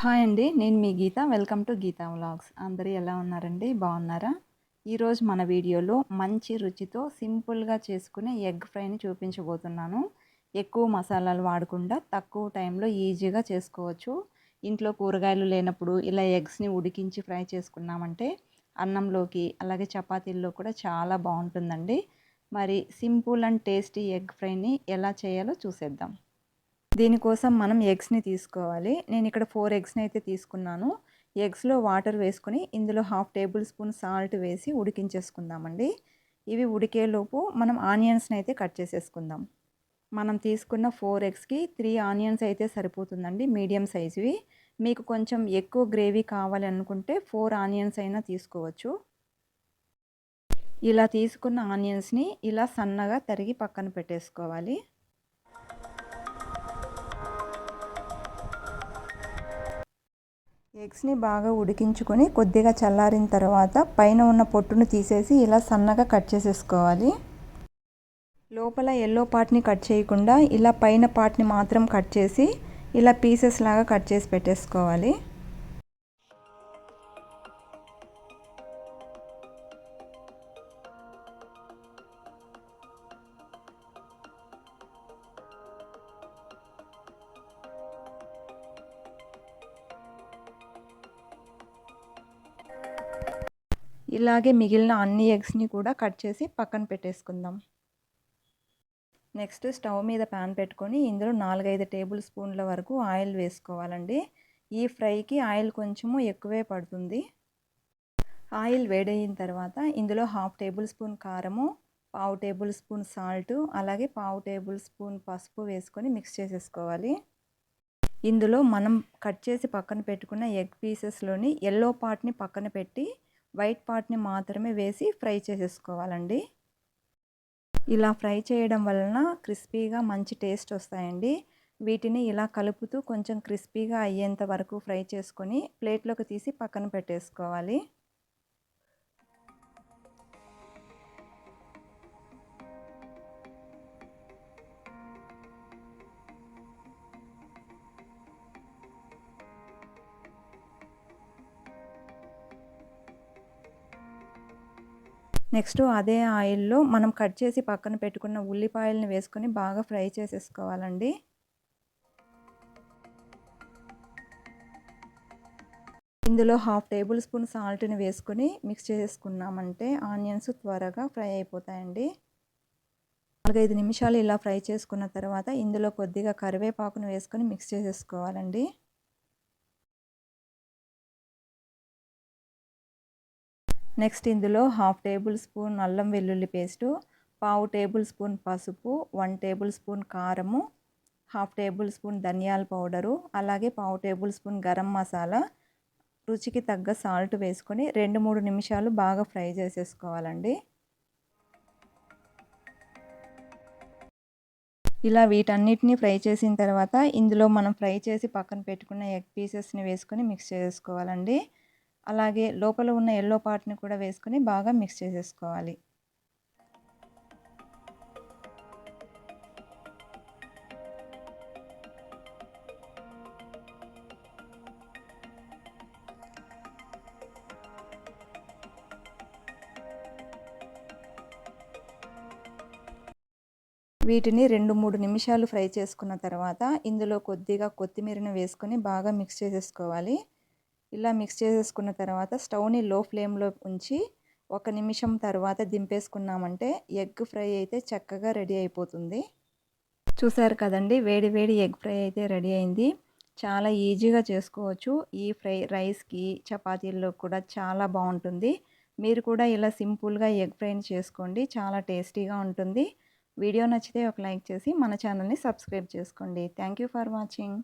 Hi అండి. నేను మీ Geetha. Welcome to Geetha vlogs. అందరూ ఎలా ఉన్నారండి? బాగున్నారా? ఈరోజు మన వీడియోలో మంచి రుచితో సింపుల్‌గా చేసుకునే ఎగ్ ఫ్రైని చూపించబోతున్నాను. ఎక్కువ మసాలాలు వాడకుండా తక్కువ టైంలో ఈజీగా చేసుకోవచ్చు. ఇంట్లో కూరగాయలు లేనప్పుడు ఇలా ఎగ్స్‌ని ఉడికించి ఫ్రై చేసుకున్నామంటే అన్నంలోకి అలాగే చపాతీల్లో కూడా చాలా బాగుంటుందండి. మరి సింపుల్ అండ్ టేస్టీ ఎగ్ ఫ్రైని ఎలా చేయాలో చూసేద్దాం. దీనికోసం మనం ఎగ్స్‌ని తీసుకోవాలి. నేను ఇక్కడ 4 ఎగ్స్‌ని అయితే తీసుకున్నాను. ఎగ్స్‌లో వాటర్ వేసుకొని ఇందులో హాఫ్ టేబుల్ స్పూన్ సాల్ట్ వేసి ఉడికించేసుకుందామండి. ఇవి ఉడికేలోపు మనం ఆనియన్స్‌ని అయితే కట్ చేసేసుకుందాం. మనం తీసుకున్న 4 ఎగ్స్‌కి 3 ఆనియన్స్ అయితే సరిపోతుందండి, మీడియం సైజువి. మీకు కొంచెం ఎక్కువ గ్రేవీ కావాలి అనుకుంటే 4 ఆనియన్స్ అయినా తీసుకోవచ్చు. ఇలా తీసుకున్న ఆనియన్స్‌ని ఇలా సన్నగా తరిగి పక్కన పెట్టేసుకోవాలి. ఎగ్స్‌ని బాగా ఉడికించుకొని కొద్దిగా చల్లారిన తర్వాత పైన ఉన్న పొట్టును తీసేసి ఇలా సన్నగా కట్ చేసేసుకోవాలి. లోపల ఎల్లో పార్ట్ని కట్ చేయకుండా ఇలా పైన పార్ట్ని మాత్రం కట్ చేసి ఇలా పీసెస్ లాగా కట్ చేసి పెట్టేసుకోవాలి. ఇలాగే మిగిలిన అన్ని ఎగ్స్‌ని కూడా కట్ చేసి పక్కన పెట్టేసుకుందాం. నెక్స్ట్ స్టవ్ మీద ప్యాన్ పెట్టుకొని ఇందులో 4-5 టేబుల్ స్పూన్ల వరకు ఆయిల్ వేసుకోవాలండి. ఈ ఫ్రైకి ఆయిల్ కొంచెము ఎక్కువే పడుతుంది. ఆయిల్ వేడయిన తర్వాత ఇందులో హాఫ్ టేబుల్ స్పూన్ కారము, పావు టేబుల్ స్పూన్ సాల్ట్, అలాగే పావు టేబుల్ స్పూన్ పసుపు వేసుకొని మిక్స్ చేసేసుకోవాలి. ఇందులో మనం కట్ చేసి పక్కన పెట్టుకున్న ఎగ్ పీసెస్లోని ఎల్లో పార్ట్ని పక్కన పెట్టి వైట్ పార్ట్ని మాత్రమే వేసి ఫ్రై చేసేసుకోవాలండి. ఇలా ఫ్రై చేయడం వలన క్రిస్పీగా మంచి టేస్ట్ వస్తాయండి. వీటిని ఇలా కలుపుతూ కొంచెం క్రిస్పీగా అయ్యేంత వరకు ఫ్రై చేసుకొని ప్లేట్లోకి తీసి పక్కన పెట్టేసుకోవాలి. నెక్స్ట్ అదే ఆయిల్లో మనం కట్ చేసి పక్కన పెట్టుకున్న ఉల్లిపాయలను వేసుకొని బాగా ఫ్రై చేసేసుకోవాలండి. ఇందులో హాఫ్ టేబుల్ స్పూన్ సాల్ట్ని వేసుకొని మిక్స్ చేసుకున్నామంటే ఆనియన్స్ త్వరగా ఫ్రై అయిపోతాయండి. 4-5 నిమిషాలు ఇలా ఫ్రై చేసుకున్న తర్వాత ఇందులో కొద్దిగా కరివేపాకును వేసుకొని మిక్స్ చేసేసుకోవాలండి. నెక్స్ట్ ఇందులో హాఫ్ టేబుల్ స్పూన్ అల్లం వెల్లుల్లి పేస్టు, పావు టేబుల్ స్పూన్ పసుపు, 1 టేబుల్ స్పూన్ కారము, హాఫ్ టేబుల్ స్పూన్ ధనియాల పౌడరు, అలాగే పావు టేబుల్ స్పూన్ గరం మసాలా, రుచికి తగ్గ సాల్ట్ వేసుకొని 2-3 నిమిషాలు బాగా ఫ్రై చేసేసుకోవాలండి. ఇలా వీటన్నిటిని ఫ్రై చేసిన తర్వాత ఇందులో మనం ఫ్రై చేసి పక్కన పెట్టుకున్న ఎగ్ పీసెస్ని వేసుకొని మిక్స్ చేసుకోవాలండి. అలాగే లోపల ఉన్న ఎల్లో పార్ట్ని కూడా వేసుకొని బాగా మిక్స్ చేసేసుకోవాలి. వీటిని 2-3 నిమిషాలు ఫ్రై చేసుకున్న తర్వాత ఇందులో కొద్దిగా కొత్తిమీరను వేసుకొని బాగా మిక్స్ చేసేసుకోవాలి. ఇలా మిక్స్ చేసేసుకున్న తర్వాత స్టవ్ని లో ఫ్లేమ్లో ఉంచి 1 నిమిషం తర్వాత దింపేసుకున్నామంటే ఎగ్ ఫ్రై అయితే చక్కగా రెడీ అయిపోతుంది. చూసారు కదండి, వేడి వేడి ఎగ్ ఫ్రై అయితే రెడీ అయింది. చాలా ఈజీగా చేసుకోవచ్చు. ఈ ఫ్రై రైస్కి చపాతీల్లో కూడా చాలా బాగుంటుంది. మీరు కూడా ఇలా సింపుల్గా ఎగ్ ఫ్రైని చేసుకోండి, చాలా టేస్టీగా ఉంటుంది. వీడియో నచ్చితే ఒక లైక్ చేసి మన ఛానల్ని సబ్స్క్రైబ్ చేసుకోండి. Thank you for watching.